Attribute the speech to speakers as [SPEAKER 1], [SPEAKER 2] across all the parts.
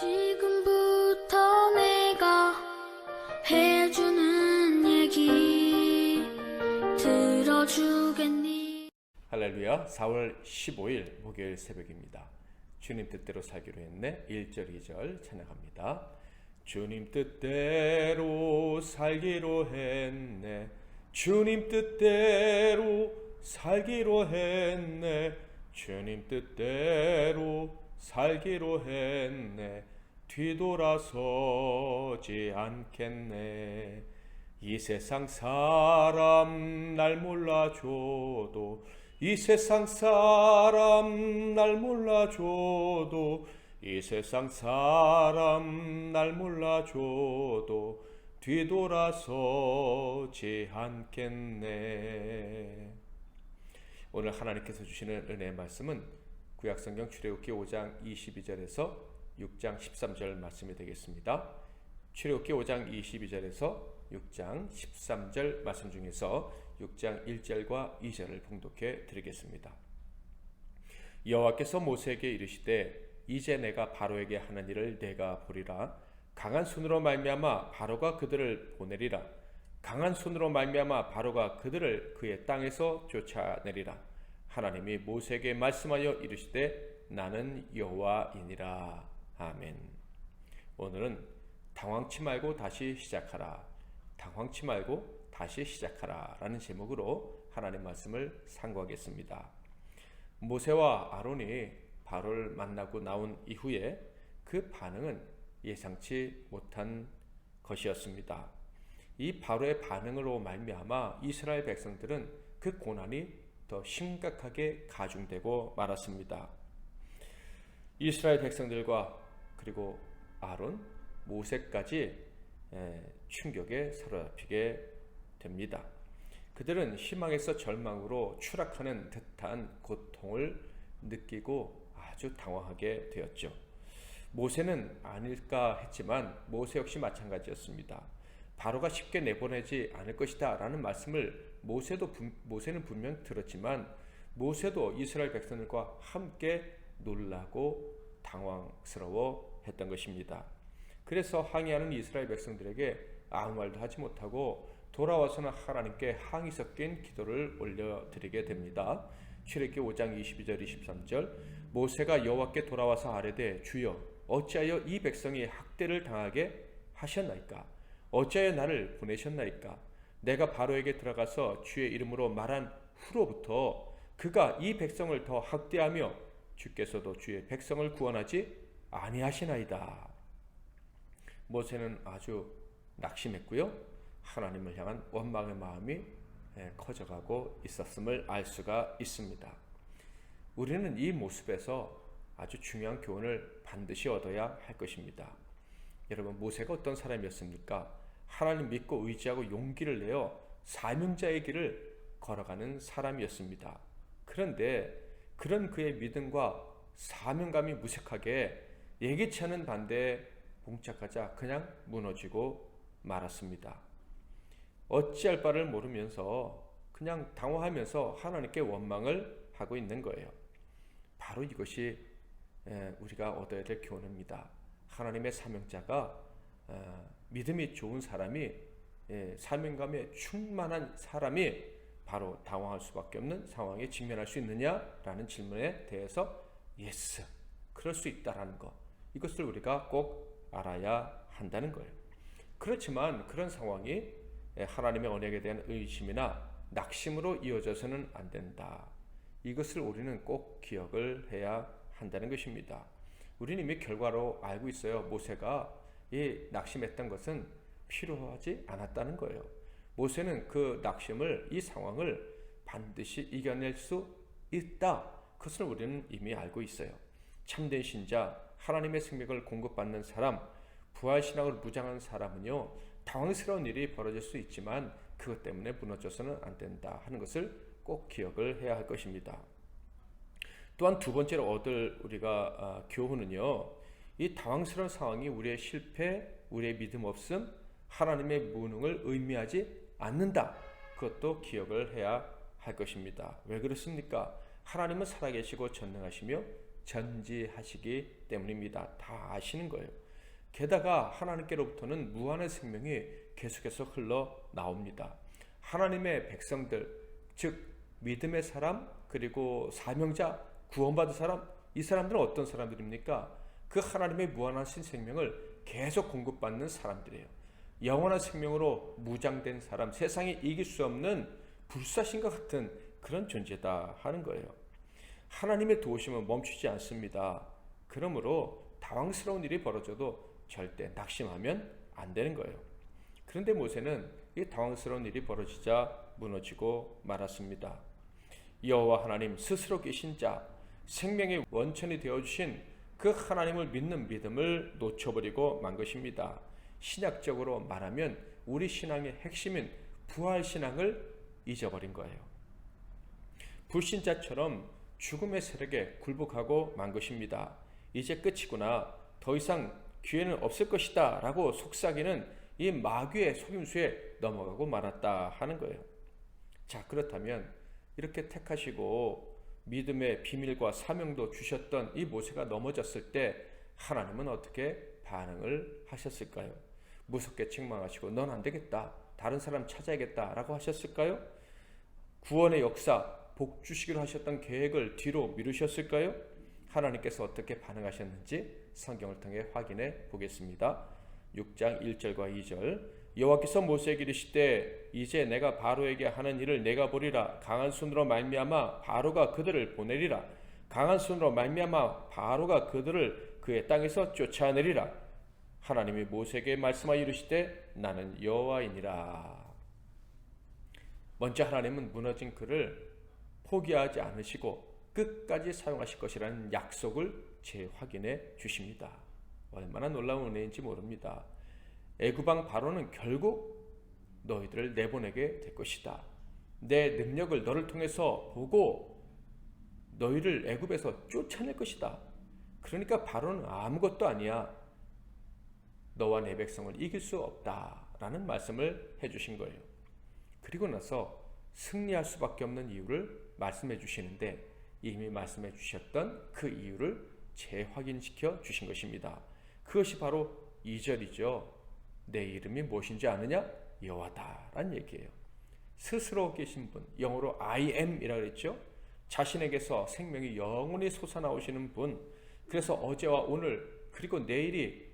[SPEAKER 1] 지금부터 내가 해주는 얘기 들어주겠니?
[SPEAKER 2] 할렐루야. 4월 15일 목요일 새벽입니다. 주님 뜻대로 살기로 했네. 1절 2절 찬양합니다. 주님 뜻대로 살기로 했네. 주님 뜻대로 살기로 했네. 주님 뜻대로 살기로 했네. 뒤돌아서지 않겠네. 이 세상 사람 날 몰라줘도, 이 세상 사람 날 몰라줘도, 이 세상 사람 날 몰라줘도 뒤돌아서지 않겠네. 오늘 하나님께서 주시는 은혜의 말씀은 구약성경 출애굽기 5장 22절에서 6장 13절 말씀이 되겠습니다. 출애굽기 5장 22절에서 6장 13절 말씀 중에서 6장 1절과 2절을 봉독해 드리겠습니다. 여호와께서 모세에게 이르시되 이제 내가 바로에게 하는 일을 내가 보리라. 강한 손으로 말미암아 바로가 그들을 보내리라. 강한 손으로 말미암아 바로가 그들을 그의 땅에서 쫓아내리라. 하나님이 모세에게 말씀하여 이르시되 나는 여호와이니라. 아멘. 오늘은 당황치 말고 다시 시작하라, 당황치 말고 다시 시작하라 라는 제목으로 하나님 말씀을 상고하겠습니다. 모세와 아론이 바로를 만나고 나온 이후에 그 반응은 예상치 못한 것이었습니다. 이 바로의 반응으로 말미암아 이스라엘 백성들은 그 고난이 더 심각하게 가중되고 말았습니다. 이스라엘 백성들과 그리고 아론, 모세까지 충격에 사로잡히게 됩니다. 그들은 희망에서 절망으로 추락하는 듯한 고통을 느끼고 아주 당황하게 되었죠. 모세는 아닐까 했지만 모세 역시 마찬가지였습니다. 바로가 쉽게 내보내지 않을 것이다 라는 말씀을 모세는 분명 들었지만 모세도 이스라엘 백성들과 함께 놀라고 당황스러워 했던 것입니다. 그래서 항의하는 이스라엘 백성들에게 아무 말도 하지 못하고 돌아와서는 하나님께 항의 섞인 기도를 올려드리게 됩니다. 출애굽기 5장 22절 23절 모세가 여호와께 돌아와서 아뢰되 주여 어찌하여 이 백성이 학대를 당하게 하셨나이까? 어찌하여 나를 보내셨나이까? 내가 바로에게 들어가서 주의 이름으로 말한 후로부터 그가 이 백성을 더 학대하며 주께서도 주의 백성을 구원하지 아니하시나이다. 모세는 아주 낙심했고요. 하나님을 향한 원망의 마음이 커져가고 있었음을 알 수가 있습니다. 우리는 이 모습에서 아주 중요한 교훈을 반드시 얻어야 할 것입니다. 여러분, 모세가 어떤 사람이었습니까? 하나님 믿고 의지하고 용기를 내어 사명자의 길을 걸어가는 사람이었습니다. 그런데 그런 그의 믿음과 사명감이 무색하게 예기치 않은 반대에 봉착하자 그냥 무너지고 말았습니다. 어찌할 바를 모르면서 그냥 당황하면서 하나님께 원망을 하고 있는 거예요. 바로 이것이 우리가 얻어야 될 교훈입니다. 하나님의 사명자가 믿음이 좋은 사람이, 사명감에 충만한 사람이 바로 당황할 수밖에 없는 상황에 직면할 수 있느냐라는 질문에 대해서 예스, 그럴 수 있다라는 것, 이것을 우리가 꼭 알아야 한다는 거예요. 그렇지만 그런 상황이 하나님의 언약에 대한 의심이나 낙심으로 이어져서는 안 된다. 이것을 우리는 꼭 기억을 해야 한다는 것입니다. 우리는 이미 결과로 알고 있어요. 모세가 이 낙심했던 것은 필요하지 않았다는 거예요. 모세는 그 낙심을, 이 상황을 반드시 이겨낼 수 있다. 그것을 우리는 이미 알고 있어요. 참된 신자, 하나님의 생명을 공급받는 사람, 부활신앙을 무장한 사람은요, 당황스러운 일이 벌어질 수 있지만 그것 때문에 무너져서는 안 된다 하는 것을 꼭 기억을 해야 할 것입니다. 또한 두 번째로 얻을 우리가 교훈은요, 이 당황스러운 상황이 우리의 실패, 우리의 믿음 없음, 하나님의 무능을 의미하지 않는다. 그것도 기억을 해야 할 것입니다. 왜 그렇습니까? 하나님은 살아계시고 전능하시며 전지하시기 때문입니다. 다 아시는 거예요. 게다가 하나님께로부터는 무한의 생명이 계속해서 흘러나옵니다. 하나님의 백성들, 즉 믿음의 사람, 그리고 사명자, 구원받은 사람, 이 사람들은 어떤 사람들입니까? 그 하나님의 무한하신 생명을 계속 공급받는 사람들이에요. 영원한 생명으로 무장된 사람, 세상이 이길 수 없는 불사신과 같은 그런 존재다 하는 거예요. 하나님의 도우심은 멈추지 않습니다. 그러므로 당황스러운 일이 벌어져도 절대 낙심하면 안 되는 거예요. 그런데 모세는 이 당황스러운 일이 벌어지자 무너지고 말았습니다. 여호와 하나님 스스로 계신 자, 생명의 원천이 되어주신 그 하나님을 믿는 믿음을 놓쳐버리고 만 것입니다. 신학적으로 말하면 우리 신앙의 핵심인 부활신앙을 잊어버린 거예요. 불신자처럼 죽음의 세력에 굴복하고 만 것입니다. 이제 끝이구나, 더 이상 기회는 없을 것이다 라고 속삭이는 이 마귀의 속임수에 넘어가고 말았다 하는 거예요. 자, 그렇다면 이렇게 택하시고 믿음의 비밀과 사명도 주셨던 이 모세가 넘어졌을 때 하나님은 어떻게 반응을 하셨을까요? 무섭게 책망하시고 넌 안 되겠다, 다른 사람 찾아야겠다 라고 하셨을까요? 구원의 역사, 복 주시기로 하셨던 계획을 뒤로 미루셨을까요? 하나님께서 어떻게 반응하셨는지 성경을 통해 확인해 보겠습니다. 6장 1절과 2절. 여호와께서 모세에게 이르시되 이제 내가 바로에게 하는 일을 내가 보리라. 강한 손으로 말미암아 바로가 그들을 보내리라. 강한 손으로 말미암아 바로가 그들을 그의 땅에서 쫓아내리라. 하나님이 모세에게 말씀하여 이르시되 나는 여호와이니라. 먼저 하나님은 무너진 그를 포기하지 않으시고 끝까지 사용하실 것이라는 약속을 재확인해 주십니다. 얼마나 놀라운 은혜인지 모릅니다. 애굽왕 바로는 결국 너희들을 내보내게 될 것이다. 내 능력을 너를 통해서 보고 너희를 애굽에서 쫓아낼 것이다. 그러니까 바로는 아무것도 아니야. 너와 내 백성을 이길 수 없다라는 말씀을 해주신 거예요. 그리고 나서 승리할 수밖에 없는 이유를 말씀해 주시는데 이미 말씀해 주셨던 그 이유를 재확인시켜 주신 것입니다. 그것이 바로 2절이죠. 내 이름이 무엇인지 아느냐? 여호와다 라는 얘기예요. 스스로 계신 분, 영어로 I am 이라고 그랬죠. 자신에게서 생명이 영원히 솟아나오시는 분, 그래서 어제와 오늘 그리고 내일이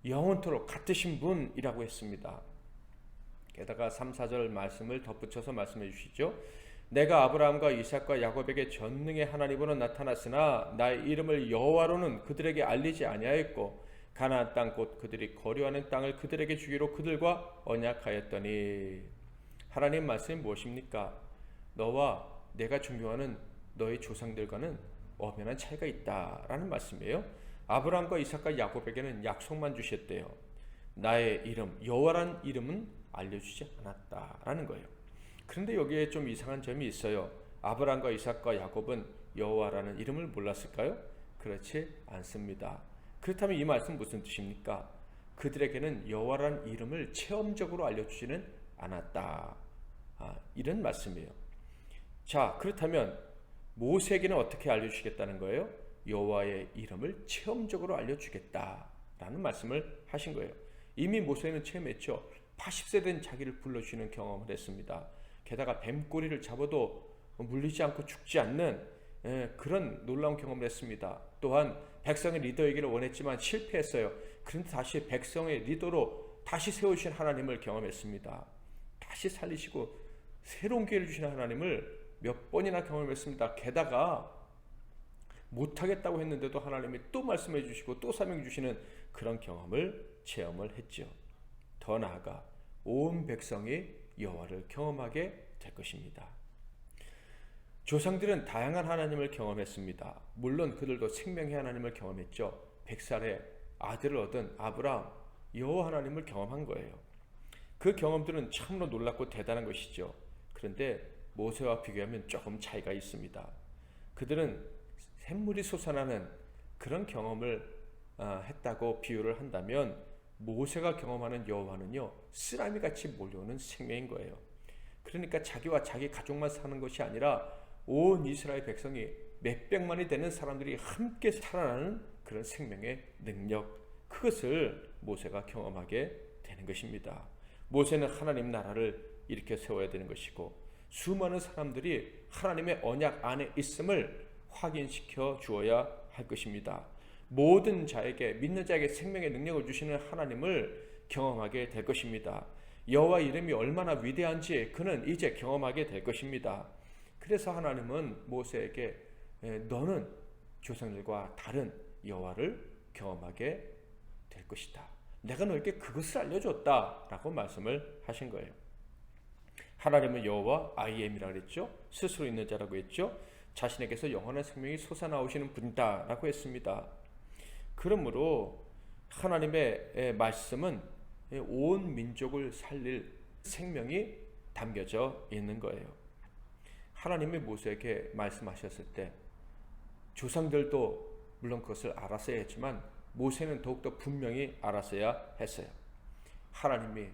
[SPEAKER 2] 영원토록 같으신 분이라고 했습니다. 게다가 3, 4절 말씀을 덧붙여서 말씀해 주시죠. 내가 아브라함과 이삭과 야곱에게 전능의 하나님으로 나타났으나 나의 이름을 여호와로는 그들에게 알리지 아니하였고 가나안 땅 곧 그들이 거류하는 땅을 그들에게 주기로 그들과 언약하였더니. 하나님 말씀이 무엇입니까? 너와 내가 존경하는 너의 조상들과는 엄연한 차이가 있다라는 말씀이에요. 아브라함과 이삭과 야곱에게는 약속만 주셨대요. 나의 이름 여호와라는 이름은 알려주지 않았다라는 거예요. 그런데 여기에 좀 이상한 점이 있어요. 아브라함과 이삭과 야곱은 여호와라는 이름을 몰랐을까요? 그렇지 않습니다. 그렇다면 이 말씀 무슨 뜻입니까? 그들에게는 여호와라는 이름을 체험적으로 알려주지는 않았다. 이런 말씀이에요. 자, 그렇다면 모세에게는 어떻게 알려주시겠다는 거예요? 여호와의 이름을 체험적으로 알려주겠다라는 말씀을 하신 거예요. 이미 모세는 체험했죠. 80세 된 자기를 불러주시는 경험을 했습니다. 게다가 뱀꼬리를 잡아도 물리지 않고 죽지 않는 그런 놀라운 경험을 했습니다. 또한 백성의 리더이기를 원했지만 실패했어요. 그런데 다시 백성의 리더로 다시 세우신 하나님을 경험했습니다. 다시 살리시고 새로운 기회를 주시는 하나님을 몇 번이나 경험했습니다. 게다가 못하겠다고 했는데도 하나님이 또 말씀해 주시고 또 사명 주시는 그런 경험을 체험을 했죠. 더 나아가 온 백성이 여호와를 경험하게 될 것입니다. 조상들은 다양한 하나님을 경험했습니다. 물론 그들도 생명의 하나님을 경험했죠. 100살에 아들을 얻은 아브라함, 여호와 하나님을 경험한 거예요. 그 경험들은 참으로 놀랍고 대단한 것이죠. 그런데 모세와 비교하면 조금 차이가 있습니다. 그들은 샘물이 솟아나는 그런 경험을 했다고 비유를 한다면 모세가 경험하는 여호와는요, 쓰라미같이 몰려오는 생명인 거예요. 그러니까 자기와 자기 가족만 사는 것이 아니라 온 이스라엘 백성이 몇백만이 되는 사람들이 함께 살아나는 그런 생명의 능력, 그것을 모세가 경험하게 되는 것입니다. 모세는 하나님 나라를 일으켜 세워야 되는 것이고 수많은 사람들이 하나님의 언약 안에 있음을 확인시켜 주어야 할 것입니다. 모든 자에게, 믿는 자에게 생명의 능력을 주시는 하나님을 경험하게 될 것입니다. 여호와 이름이 얼마나 위대한지 그는 이제 경험하게 될 것입니다. 그래서 하나님은 모세에게 너는 조상들과 다른 여호와를 경험하게 될 것이다. 내가 너에게 그것을 알려줬다 라고 말씀을 하신 거예요. 하나님은 여호와 IAM이라고 그랬죠. 스스로 있는 자라고 했죠. 자신에게서 영원한 생명이 솟아나오시는 분이다 라고 했습니다. 그러므로 하나님의 말씀은 온 민족을 살릴 생명이 담겨져 있는 거예요. 하나님이 모세에게 말씀하셨을 때 조상들도 물론 그것을 알았어야 했지만 모세는 더욱더 분명히 알았어야 했어요. 하나님이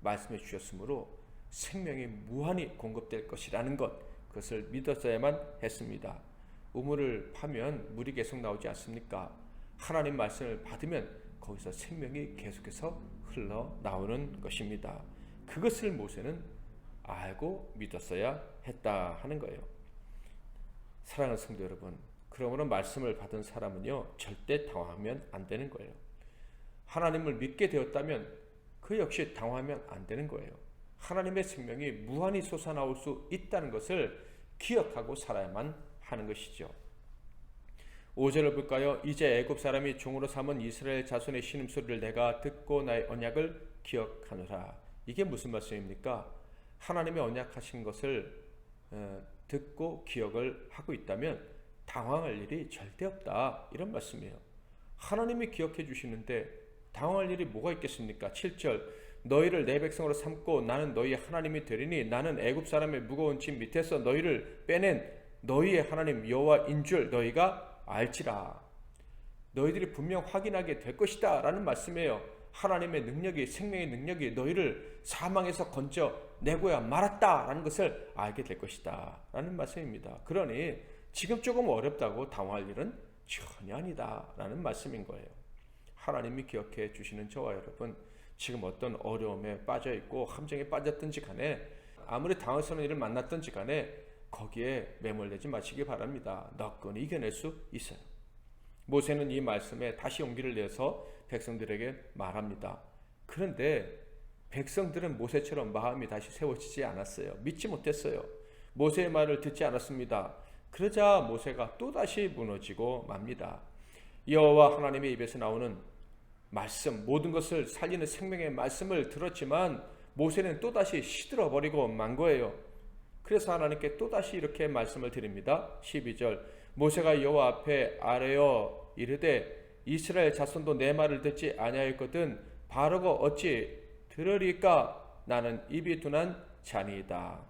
[SPEAKER 2] 말씀해 주셨으므로 생명이 무한히 공급될 것이라는 것, 그것을 믿었어야만 했습니다. 우물을 파면 물이 계속 나오지 않습니까? 하나님 말씀을 받으면 거기서 생명이 계속해서 흘러나오는 것입니다. 그것을 모세는 알고 믿었어야 했다 하는 거예요. 사랑하는 성도 여러분, 그러므로 말씀을 받은 사람은요 절대 당황하면 안 되는 거예요. 하나님을 믿게 되었다면 그 역시 당황하면 안 되는 거예요. 하나님의 생명이 무한히 솟아나올 수 있다는 것을 기억하고 살아야만 하는 것이죠. 5절을 볼까요? 이제 애굽 사람이 종으로 삼은 이스라엘 자손의 신음소리를 내가 듣고 나의 언약을 기억하노라. 이게 무슨 말씀입니까? 하나님의 언약하신 것을 듣고 기억을 하고 있다면 당황할 일이 절대 없다, 이런 말씀이에요. 하나님이 기억해 주시는데 당황할 일이 뭐가 있겠습니까? 7절 너희를 내 백성으로 삼고 나는 너희의 하나님이 되리니 나는 애굽 사람의 무거운 짐 밑에서 너희를 빼낸 너희의 하나님 여호와인 줄 너희가 알지라. 너희들이 분명 확인하게 될 것이다 라는 말씀이에요. 하나님의 능력이, 생명의 능력이 너희를 사망에서 건져 내고야 말았다 라는 것을 알게 될 것이다 라는 말씀입니다. 그러니 지금 조금 어렵다고 당황할 일은 전혀 아니다 라는 말씀인 거예요. 하나님이 기억해 주시는 저와 여러분, 지금 어떤 어려움에 빠져 있고 함정에 빠졌든지 간에 아무리 당황스러운 일을 만났든지 간에 거기에 매몰되지 마시기 바랍니다. 너끈히 이겨낼 수 있어요. 모세는 이 말씀에 다시 용기를 내서 백성들에게 말합니다. 그런데 백성들은 모세처럼 마음이 다시 세워지지 않았어요. 믿지 못했어요. 모세의 말을 듣지 않았습니다. 그러자 모세가 또다시 무너지고 맙니다. 여호와 하나님의 입에서 나오는 말씀, 모든 것을 살리는 생명의 말씀을 들었지만 모세는 또다시 시들어버리고 만 거예요. 그래서 하나님께 또다시 이렇게 말씀을 드립니다. 12절 모세가 여호와 앞에 아뢰어 이르되 이스라엘 자손도 내 말을 듣지 아니하였거든 바로가 어찌 들으리까? 나는 입이 둔한 자니이다.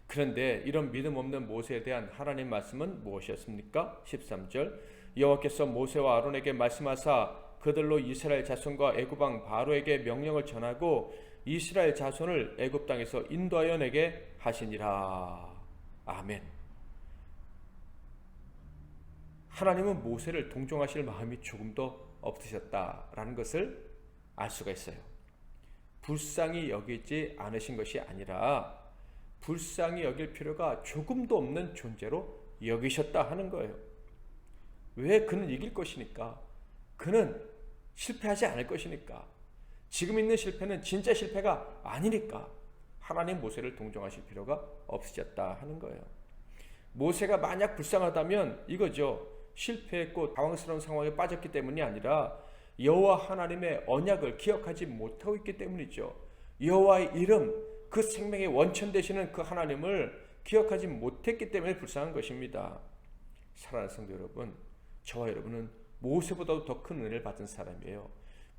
[SPEAKER 2] 그런데 이런 믿음 없는 모세에 대한 하나님 말씀은 무엇이었습니까? 13절 여호와께서 모세와 아론에게 말씀하사 그들로 이스라엘 자손과 애굽 왕 바로에게 명령을 전하고 이스라엘 자손을 애굽 땅에서 인도하여 내게 하시니라. 아멘. 하나님은 모세를 동정하실 마음이 조금도 없으셨다라는 것을 알 수가 있어요. 불쌍히 여기지 않으신 것이 아니라 불쌍히 여길 필요가 조금도 없는 존재로 여기셨다 하는 거예요. 왜? 그는 이길 것이니까. 그는 실패하지 않을 것이니까. 지금 있는 실패는 진짜 실패가 아니니까 하나님 모세를 동정하실 필요가 없으셨다 하는 거예요. 모세가 만약 불쌍하다면 이거죠. 실패했고 당황스러운 상황에 빠졌기 때문이 아니라 여호와 하나님의 언약을 기억하지 못하고 있기 때문이죠. 여호와의 이름, 그 생명의 원천 되시는 그 하나님을 기억하지 못했기 때문에 불쌍한 것입니다. 사랑하는 성도 여러분, 저와 여러분은 모세보다도 더 큰 은혜를 받은 사람이에요.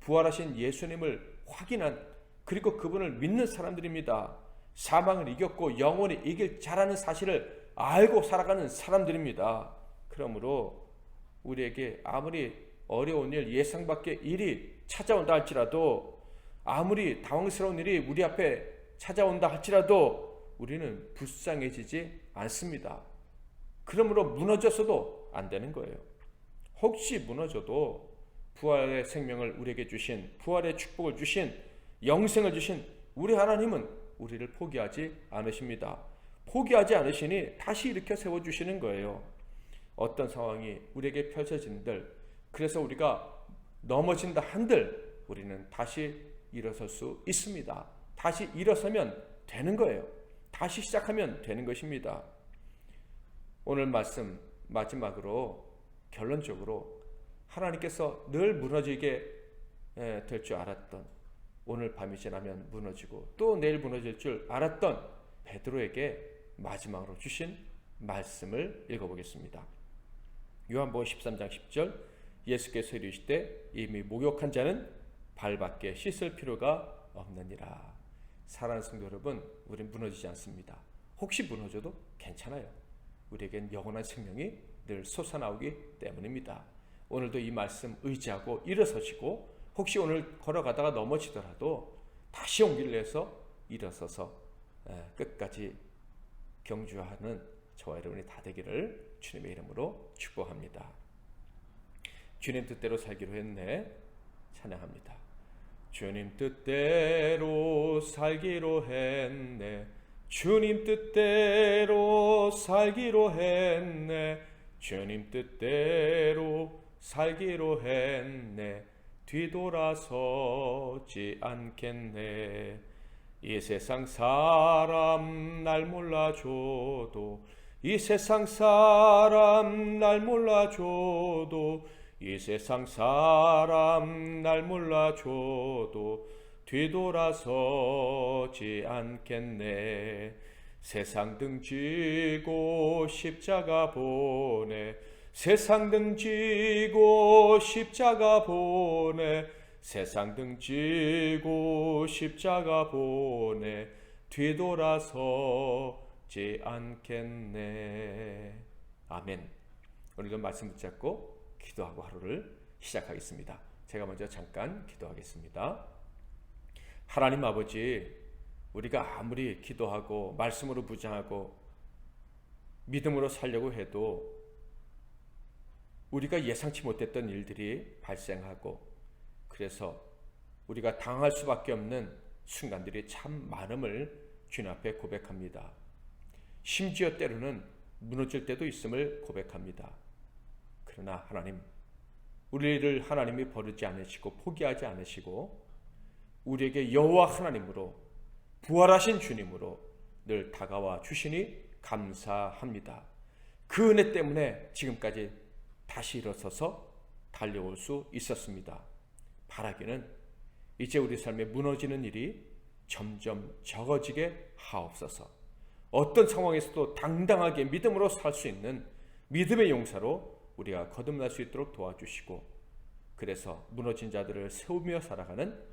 [SPEAKER 2] 부활하신 예수님을 확인한, 그리고 그분을 믿는 사람들입니다. 사망을 이겼고 영원히 이길 자라는 사실을 알고 살아가는 사람들입니다. 그러므로 우리에게 아무리 어려운 일, 예상 밖의 일이 찾아온다 할지라도, 아무리 당황스러운 일이 우리 앞에 찾아온다 할지라도 우리는 불쌍해지지 않습니다. 그러므로 무너졌어도 안 되는 거예요. 혹시 무너져도 부활의 생명을 우리에게 주신, 부활의 축복을 주신, 영생을 주신 우리 하나님은 우리를 포기하지 않으십니다. 포기하지 않으시니 다시 일으켜 세워주시는 거예요. 어떤 상황이 우리에게 펼쳐진들, 그래서 우리가 넘어진다 한들 우리는 다시 일어설 수 있습니다. 다시 일어서면 되는 거예요. 다시 시작하면 되는 것입니다. 오늘 말씀 마지막으로 결론적으로 하나님께서 늘 무너지게 될 줄 알았던, 오늘 밤이 지나면 무너지고 또 내일 무너질 줄 알았던 베드로에게 마지막으로 주신 말씀을 읽어보겠습니다. 요한복음 13장 10절, 예수께서 이르시되 이미 목욕한 자는 발밖에 씻을 필요가 없느니라. 사랑하는 성도 여러분, 우린 무너지지 않습니다. 혹시 무너져도 괜찮아요. 우리에겐 영원한 생명이 늘 솟아나오기 때문입니다. 오늘도 이 말씀 의지하고 일어서시고, 혹시 오늘 걸어가다가 넘어지더라도 다시 용기를 내서 일어서서 끝까지 경주하는 저와 여러분이 다 되기를 주님의 이름으로 축복합니다. 주님 뜻대로 살기로 했네. 찬양합니다. 주님 뜻대로 살기로 했네. 주님 뜻대로 살기로 했네. 주님 뜻대로 살기로 했네. 뒤돌아서지 않겠네. 이 세상 사람 날 몰라줘도, 이 세상 사람 날 몰라줘도, 이 세상 사람 날 몰라줘도 뒤돌아서지 않겠네. 세상 등지고 십자가 보내. 세상 등지고 십자가 보내. 세상 등지고 십자가 보내. 뒤돌아서지 않겠네. 아멘. 오늘도 말씀 붙잡고 기도하고 하루를 시작하겠습니다. 제가 먼저 잠깐 기도하겠습니다. 하나님 아버지, 우리가 아무리 기도하고 말씀으로 무장하고 믿음으로 살려고 해도 우리가 예상치 못했던 일들이 발생하고, 그래서 우리가 당할 수밖에 없는 순간들이 참 많음을 주님 앞에 고백합니다. 심지어 때로는 무너질 때도 있음을 고백합니다. 그러나 하나님, 우리를 하나님이 버리지 않으시고 포기하지 않으시고 우리에게 여호와 하나님으로, 부활하신 주님으로 늘 다가와 주시니 감사합니다. 그 은혜 때문에 지금까지 다시 일어서서 달려올 수 있었습니다. 바라기는 이제 우리 삶에 무너지는 일이 점점 적어지게 하옵소서. 어떤 상황에서도 당당하게 믿음으로 살 수 있는 믿음의 용사로 우리가 거듭날 수 있도록 도와주시고, 그래서 무너진 자들을 세우며 살아가는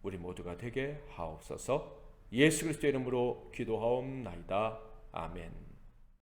[SPEAKER 2] 우리 모두가 되게 하옵소서. 예수 그리스도의 이름으로 기도하옵나이다. 아멘.